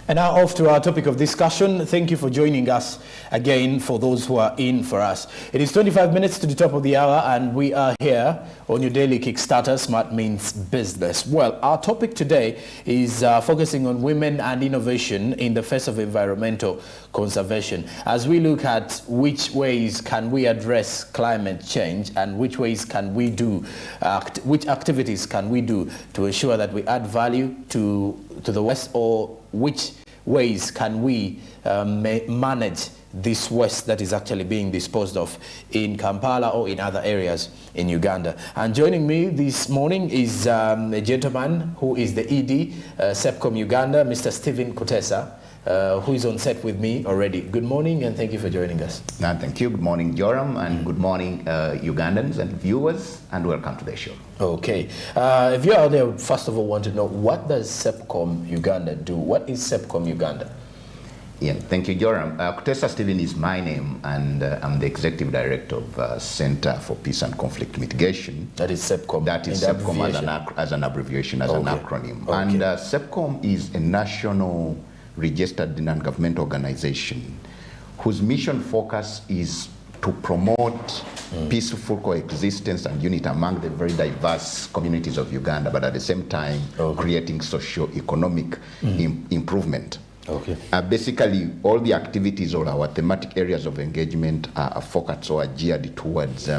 And now off to our topic of discussion. Thank you for joining us again for those who are in for us. It is 25 minutes to the top of the hour and we are here on your daily Kickstarter, Smart Means Business. Well, our topic today is focusing on women and innovation in the face of environmental conservation. As we look at which ways can we address climate change and which ways can we do, which activities can we do to ensure that we add value to the West, or which ways can we manage this waste that is actually being disposed of in Kampala or in other areas in Uganda. And joining me this morning is a gentleman who is the ED, Cepcom Uganda, Mr. Stephen Kutesa, who is on set with me already. Good morning and thank you for joining us. Thank you. Good morning, Joram, and good morning, Ugandans and viewers, and welcome to the show. Okay. If you're out there, first of all, want to know, what does Cepcom Uganda do? What is Cepcom Uganda? Yeah, thank you, Joram. Kutesa Stephen is my name, and I'm the Executive Director of Center for Peace and Conflict Mitigation. That is Cepcom. That is Cepcom as an abbreviation, as an acronym. Okay. And Cepcom is a national registered non-government organization whose mission focus is to promote peaceful coexistence and unity among the very diverse communities of Uganda, but at the same time creating socio-economic improvement. Okay. Basically, all the activities or our thematic areas of engagement are focused or are geared towards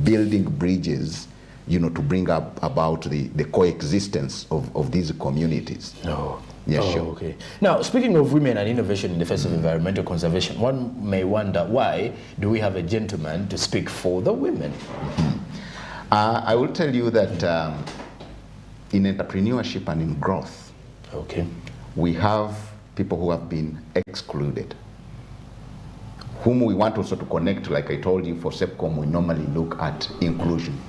building bridges, to bring about the coexistence of these communities. Yes, sure. Okay. Now, speaking of women and innovation in the face of environmental conservation, one may wonder, why do we have a gentleman to speak for the women? I will tell you that in entrepreneurship and in growth, we have people who have been excluded, whom we want also to connect. Like I told you, for Cepcom, we normally look at inclusion.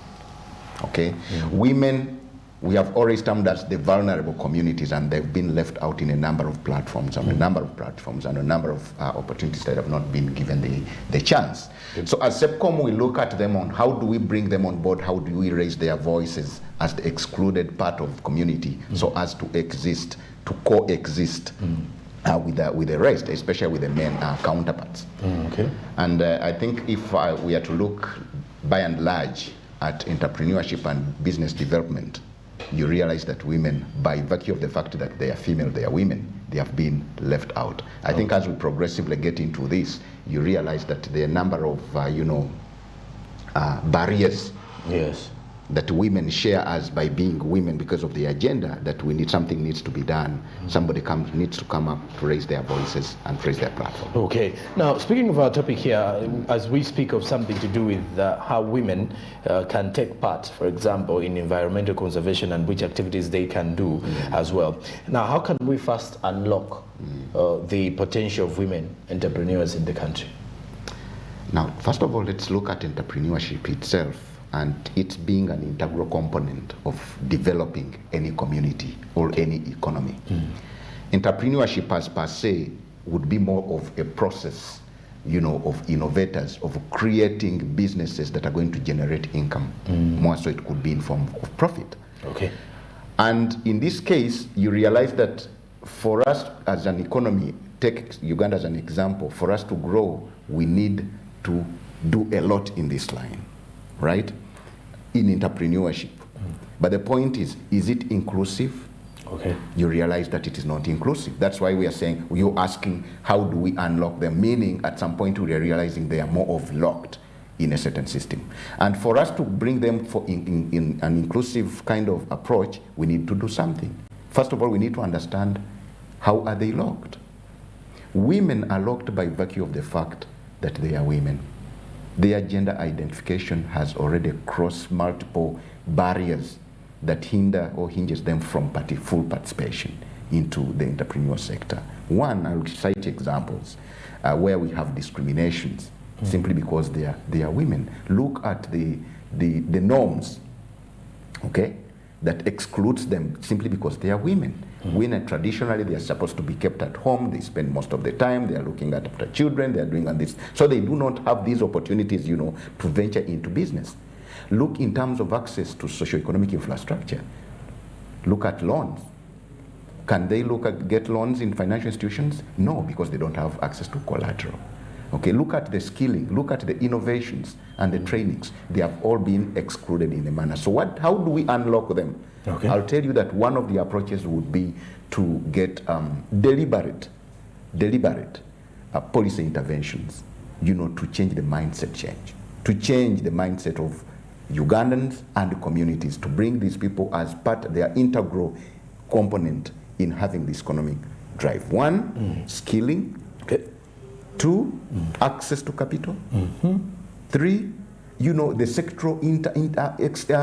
Women, we have always termed as the vulnerable communities, and they've been left out in a number of platforms, and a number of opportunities that have not been given the chance. So as Cepcom, we look at them on how do we bring them on board, how do we raise their voices as the excluded part of the community, so as to exist, to coexist with the rest, especially with the men counterparts. And I think if we are to look by and large at entrepreneurship and business development, you realize that women, by virtue of the fact that they are female, they are women, they have been left out. I think as we progressively get into this, you realize that there are a number of, barriers that women share as by being women because of the agenda, that something needs to be done. Somebody needs to come up to raise their voices and raise their platform. Okay. Now, speaking of our topic here, as we speak of something to do with how women can take part, for example, in environmental conservation and which activities they can do as well. Now, how can we first unlock the potential of women entrepreneurs in the country? Now, first of all, let's look at entrepreneurship itself, and it's being an integral component of developing any community or any economy. Entrepreneurship as per se would be more of a process, of innovators, of creating businesses that are going to generate income. More so it could be in form of profit. And in this case, you realize that for us as an economy, take Uganda as an example, for us to grow, we need to do a lot in this line, right? In entrepreneurship. But the point is it inclusive? You realize that it is not inclusive. That's why we are saying, you're asking, how do we unlock them? Meaning, at some point, we are realizing they are more of locked in a certain system. And for us to bring them in an inclusive kind of approach, we need to do something. First of all, we need to understand, how are they locked? Women are locked by virtue of the fact that they are women. Their gender identification has already crossed multiple barriers that hinder or hinges them from full participation into the entrepreneurial sector. One, I will cite examples where we have discriminations simply because they are women. Look at the norms, that excludes them simply because they are women. Women, traditionally, they are supposed to be kept at home. They spend most of the time. They are looking after children. They are doing this. So they do not have these opportunities, to venture into business. Look in terms of access to socio-economic infrastructure. Look at loans. Can they get loans in financial institutions? No, because they don't have access to collateral. Okay, look at the skilling, look at the innovations and the trainings. They have all been excluded in a manner. So how do we unlock them? Okay. I'll tell you that one of the approaches would be to get deliberate policy interventions, to change the mindset to change the mindset of Ugandans and communities, to bring these people as part of their integral component in having this economic drive. One, skilling. Okay. Two, access to capital. Three, the sectoral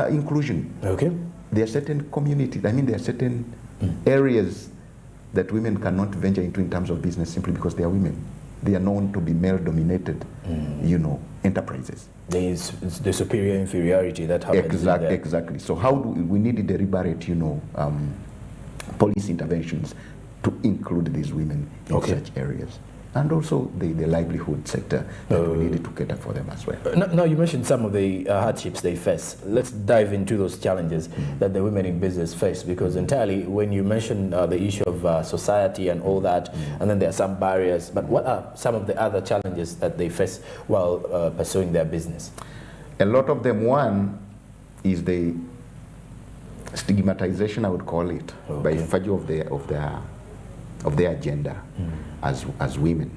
inclusion. Okay. There are certain communities, there are certain areas that women cannot venture into in terms of business simply because they are women. They are known to be male-dominated, enterprises. There is the superior inferiority that happens. Exactly. So how do we need deliberate, policy interventions to include these women in such areas? And also the livelihood sector that we needed to cater for them as well. Now you mentioned some of the hardships they face. Let's dive into those challenges that the women in business face, because entirely when you mention the issue of society and all that, and then there are some barriers, but what are some of the other challenges that they face while pursuing their business? A lot of them, one is the stigmatization, I would call it, by virtue of their agenda as women.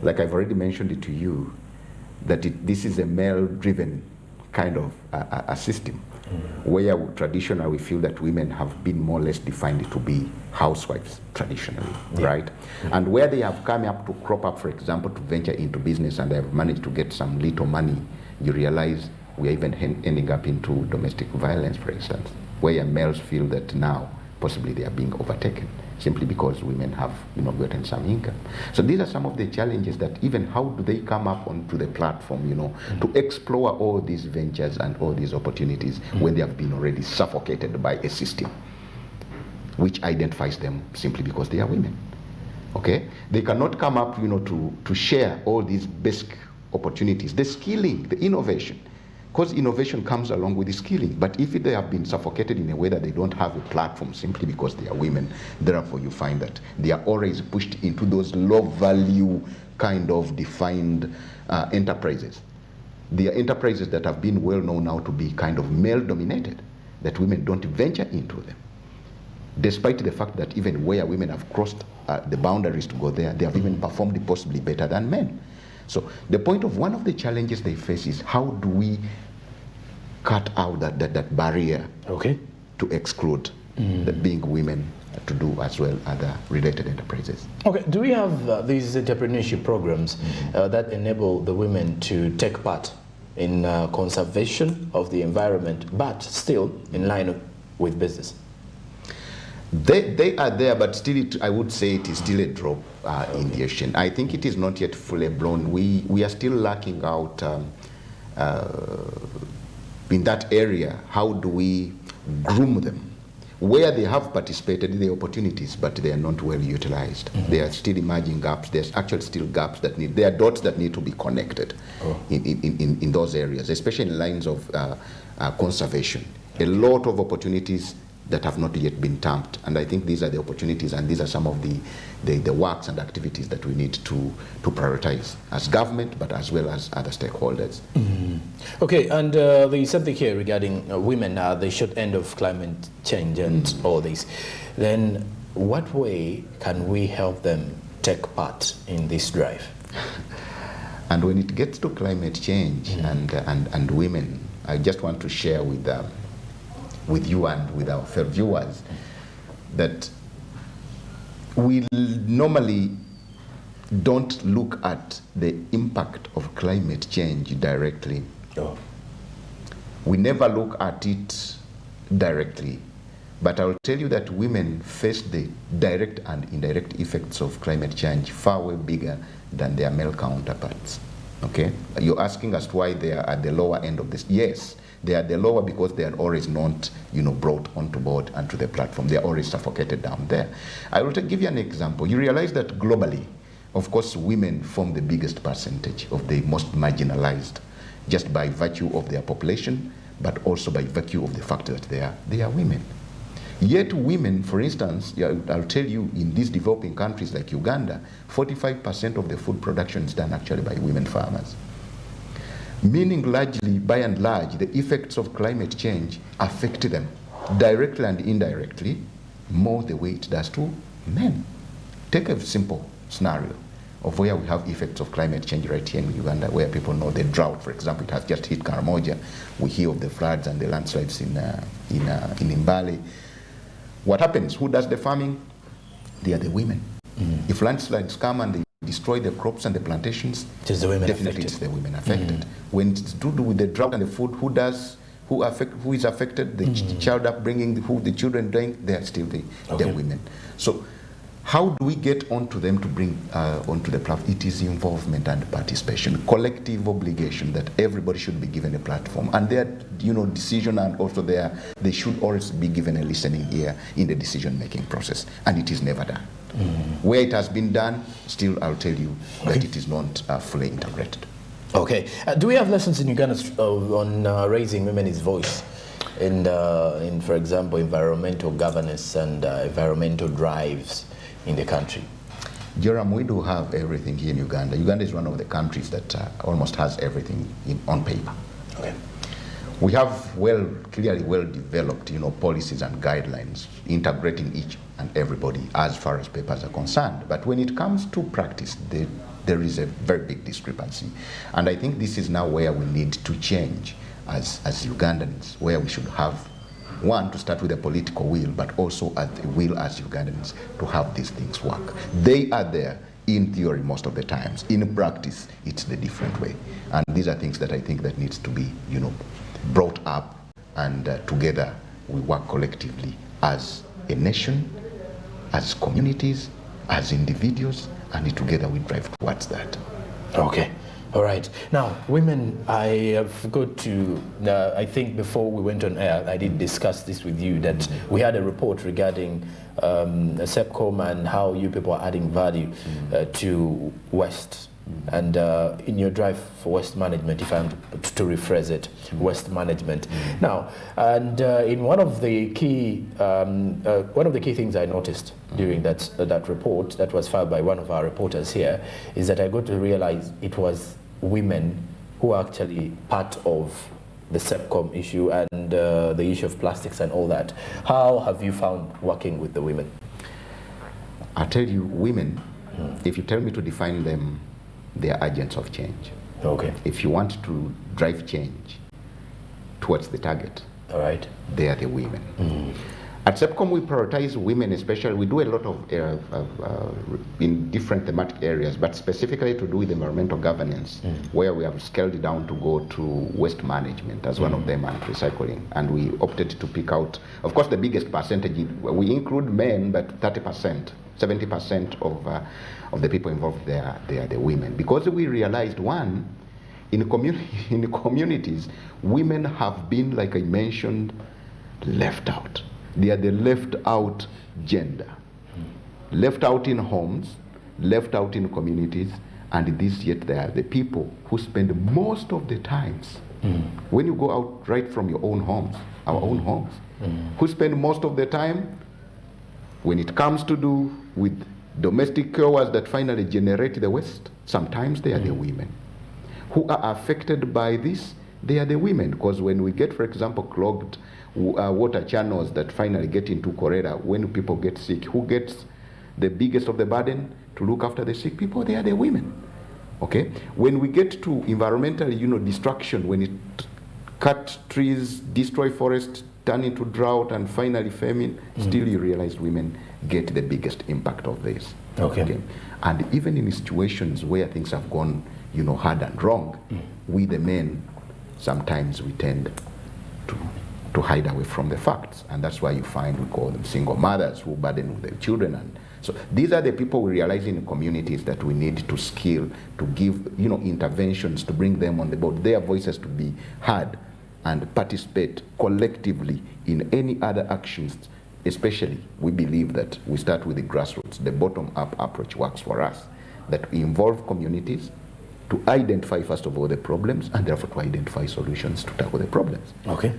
Like I've already mentioned it to you, that this is a male-driven kind of a system, where traditionally we feel that women have been more or less defined to be housewives traditionally, right? And where they have come up to crop up, for example, to venture into business and they have managed to get some little money, you realize we are even ending up into domestic violence, for instance, where males feel that now possibly they are being overtaken simply because women have gotten some income. So these are some of the challenges that even how do they come up onto the platform, to explore all these ventures and all these opportunities when they have been already suffocated by a system which identifies them simply because they are women. Okay? They cannot come up, to share all these basic opportunities, the skilling, the innovation. Because innovation comes along with the skilling. But if they have been suffocated in a way that they don't have a platform simply because they are women, therefore you find that they are always pushed into those low value kind of defined enterprises. They are enterprises that have been well known now to be kind of male dominated, that women don't venture into them. Despite the fact that even where women have crossed the boundaries to go there, they have even performed possibly better than men. So the point of one of the challenges they face is how do we cut out that barrier to exclude that being women to do as well other related enterprises. Okay, do we have these entrepreneurship programs that enable the women to take part in conservation of the environment, but still in line with business? They are there, but still, I would say it is still a drop in the ocean. I think it is not yet fully blown. We are still lacking out in that area. How do we groom them? Where they have participated in the opportunities, but they are not well utilized. There are still emerging gaps. There's actually still gaps there are dots that need to be connected in those areas, especially in lines of conservation. A lot of opportunities that have not yet been tapped, and I think these are the opportunities and these are some of the works and activities that we need to prioritize as government, but as well as other stakeholders. Okay, and there's something here regarding women, the short end of climate change and all this. Then what way can we help them take part in this drive? And when it gets to climate change and women, I just want to share with you and with our fellow viewers that we normally don't look at the impact of climate change directly. We never look at it directly, but I will tell you that women face the direct and indirect effects of climate change far way bigger than their male counterparts. Okay? You're asking us why they are at the lower end of this. Yes, they are the lower because they are always not, brought onto board and to the platform. They are always suffocated down there. I will give you an example. You realize that globally, of course, women form the biggest percentage of the most marginalized, just by virtue of their population, but also by virtue of the fact that they are women. Yet women, for instance, I'll tell you, in these developing countries like Uganda, 45% of the food production is done actually by women farmers. Meaning largely, by and large, the effects of climate change affect them directly and indirectly more the way it does to men. Take a simple scenario of where we have effects of climate change right here in Uganda, where people know the drought, for example, it has just hit Karamoja. We hear of the floods and the landslides in Mbale. What happens? Who does the farming? They are the women. If landslides come and they destroy the crops and the plantations, it is the women definitely affected. It's the women affected. When it's to do with the drought and the food, who is affected? The child upbringing, the children dying, they are still the women. So how do we get onto them to bring onto the platform? It is involvement and participation, collective obligation that everybody should be given a platform, and their decision, and also they should always be given a listening ear in the decision-making process, and it is never done. Where it has been done, still I'll tell you that it is not fully integrated. Okay. Do we have lessons in Uganda on raising women's voice in, for example, environmental governance and environmental drives in the country? Joram, we do have everything here in Uganda. Uganda is one of the countries that almost has everything on paper. Okay. We have clearly well-developed, policies and guidelines integrating each and everybody as far as papers are concerned. But when it comes to practice, there is a very big discrepancy. And I think this is now where we need to change as Ugandans, where we should have, one, to start with a political will, but also a will as Ugandans to have these things work. They are there in theory most of the times. In practice, it's the different way. And these are things that I think that needs to be, brought up, and together we work collectively as a nation, as communities, as individuals, and together we drive towards that. Okay. All right. Now, women, I have got to, I think before we went on air, I did discuss this with you, that we had a report regarding Cepcom and how you people are adding value to West. And in your drive for West management, if I'm to rephrase it, West management. Now, and in one of the key things I noticed during that report that was filed by one of our reporters here is that I got to realize it was women who are actually part of the Cepcom issue and the issue of plastics and all that. How have you found working with the women? I tell you, women, if you tell me to define them, they are agents of change. Okay. If you want to drive change towards the target, all right, they are the women. At Cepcom, we prioritize women, especially. We do a lot of in different thematic areas, but specifically to do with environmental governance, where we have scaled down to go to waste management as one of them, and recycling. And we opted to pick out, of course, the biggest percentage. We include men, but 30%, 70% of the people involved there, they are the women. Because we realized, one, in the communities, women have been, like I mentioned, left out. They are the left out gender. Left out in homes, left out in communities, and yet they are the people who spend most of the times, when you go out right from your own homes, our own homes, who spend most of the time when it comes to do with domestic chores that finally generate the waste. Sometimes they are the women. Who are affected by this? They are the women, because when we get, for example, clogged water channels that finally get into cholera, when people get sick, who gets the biggest of the burden to look after the sick people? They are the women. Okay? When we get to environmental, destruction, when it cut trees, destroy forests, turn into drought, and finally famine, still you realize women get the biggest impact of this. Okay? And even in situations where things have gone, hard and wrong, we the men, sometimes we tend to hide away from the facts, and that's why you find we call them single mothers who burden with their children. And so these are the people we realize in communities that we need to skill, to give interventions to bring them on the board, their voices to be heard, and participate collectively in any other actions. Especially, we believe that we start with the grassroots. The bottom-up approach works for us, that we involve communities to identify, first of all, the problems, and therefore to identify solutions to tackle the problems. Okay.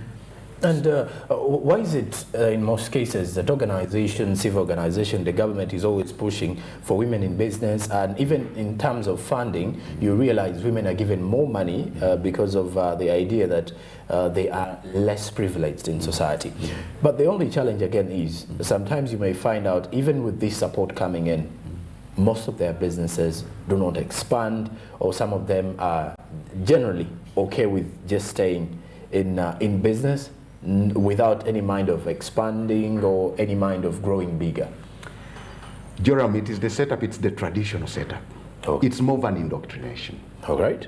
And why is it in most cases that organizations, civil organization, the government is always pushing for women in business, and even in terms of funding, you realize women are given more money because of the idea that they are less privileged in society. But the only challenge again is sometimes you may find out even with this support coming in, most of their businesses do not expand, or some of them are generally okay with just staying in business without any mind of expanding or any mind of growing bigger. Joram, it is the setup, it's the traditional setup. Okay. It's more of an indoctrination. All right.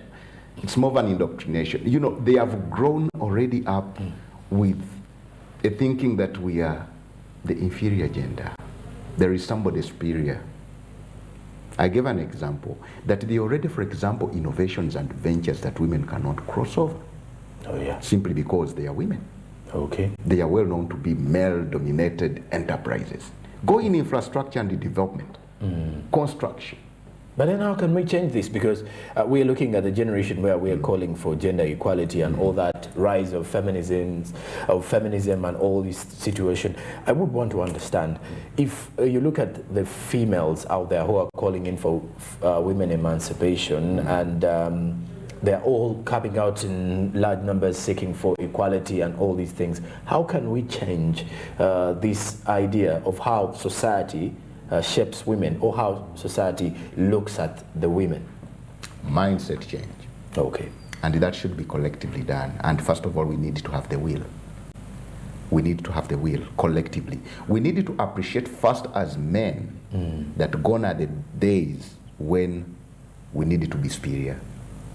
It's more of an indoctrination. You know, they have grown already up with a thinking that we are the inferior gender. There is somebody superior. I gave an example that they already, for example, innovations and ventures that women cannot cross over. Oh yeah. Simply because they are women. Okay. They are well known to be male-dominated enterprises. Go in infrastructure and development, construction. But then how can we change this? Because we are looking at a generation where we are calling for gender equality and all that rise of feminism and all this situation. I would want to understand, if you look at the females out there who are calling in for women emancipation, and they're all coming out in large numbers seeking for equality and all these things, how can we change this idea of how society shapes women, or how society looks at the women? Mindset change. Okay. And that should be collectively done. And first of all, we need to have the will. We need to have the will collectively. We need to appreciate first as men that gone are the days when we needed to be superior.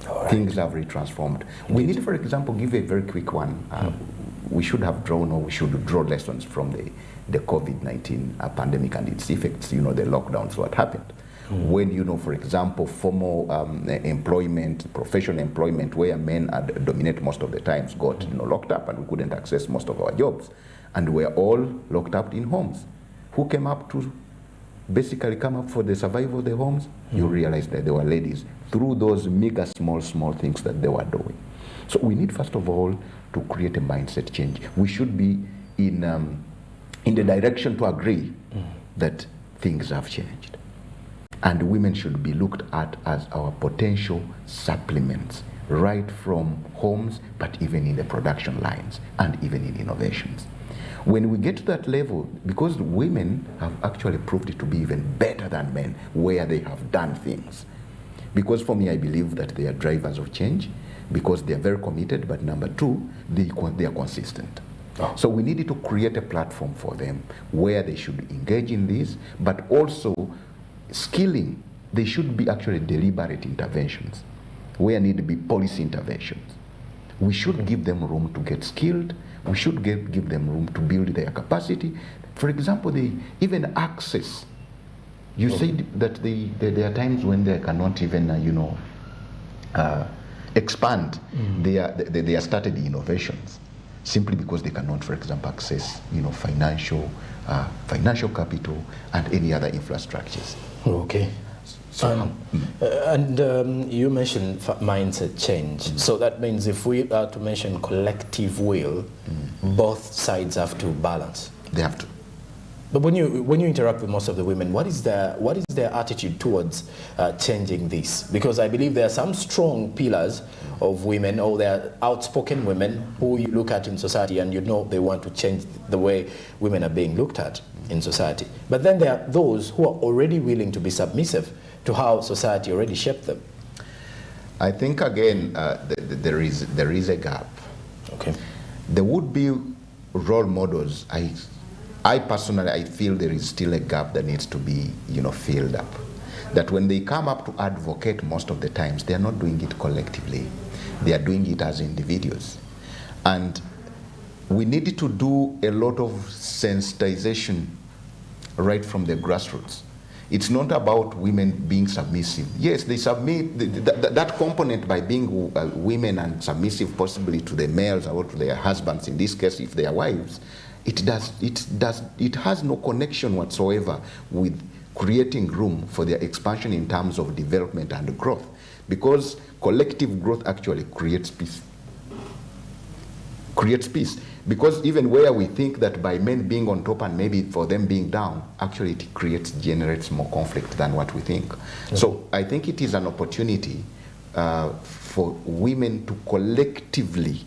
Right. Things have retransformed. We need, for example, give a very quick one. We should have drawn, or we should draw lessons from the COVID-19 pandemic and its effects, you know, the lockdowns, what happened. When, you know, for example, formal employment, professional employment, where men dominate most of the times, got, you know, locked up, and we couldn't access most of our jobs. And we're all locked up in homes. Who came up to basically come up for the survival of the homes? You realize that there were ladies through those mega small things that they were doing. So we need, first of all, to create a mindset change. We should be in the direction to agree that things have changed. And women should be looked at as our potential supplements, right from homes, but even in the production lines and even in innovations. When we get to that level, because women have actually proved it to be even better than men where they have done things. Because for me, I believe that they are drivers of change, because they are very committed, but number two, they are consistent. So we needed to create a platform for them where they should engage in this, but also skilling. They should be actually deliberate interventions, where need to be policy interventions. We should give them room to get skilled. We should give them room to build their capacity. For example, they even access. You said that there are times when they cannot even, expand their started innovations, simply because they cannot, for example, access, financial capital and any other infrastructures. Okay. And you mentioned mindset change. So that means if we are to mention collective will, both sides have to balance. They have to. But when you interact with most of the women, what is their attitude towards changing this? Because I believe there are some strong pillars of women, or there are outspoken women who you look at in society and they want to change the way women are being looked at in society. But then there are those who are already willing to be submissive to how society already shaped them. I think again there is a gap. Okay. There would be role models. I personally feel there is still a gap that needs to be filled up. That when they come up to advocate, most of the times they are not doing it collectively. They are doing it as individuals. And we need to do a lot of sensitization right from the grassroots. It's not about women being submissive. Yes, they submit that component by being women and submissive possibly to the males or to their husbands, in this case if they are wives. It has no connection whatsoever with creating room for their expansion in terms of development and growth, because collective growth actually creates peace. creates peace. Because even where we think that by men being on top and maybe for them being down, actually it generates more conflict than what we think. So I think it is an opportunity for women to collectively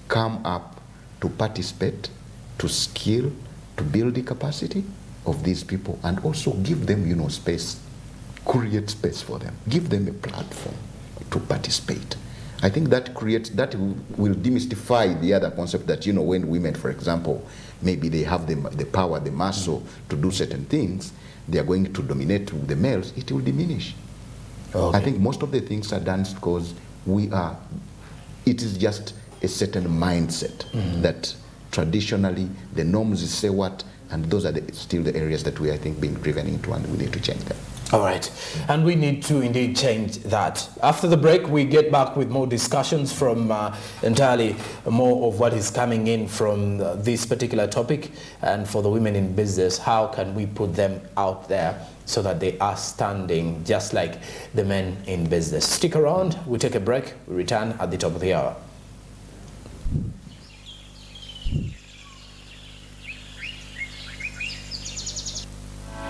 come up to participate, to skill, to build the capacity of these people, and also give them, space, create space for them, give them a platform to participate. I think that will demystify the other concept that, when women, for example, maybe they have the power, the muscle to do certain things, they are going to dominate the males, it will diminish. Okay. I think most of the things are done because it is just a certain mindset that traditionally the norms say what, and those are still the areas that we, I think, being driven into, and we need to change them. All right, and we need to indeed change that. After the break, we get back with more discussions from entirely more of what is coming in from this particular topic, and for the women in business, how can we put them out there so that they are standing just like the men in business. Stick around, we take a break, we return at the top of the hour.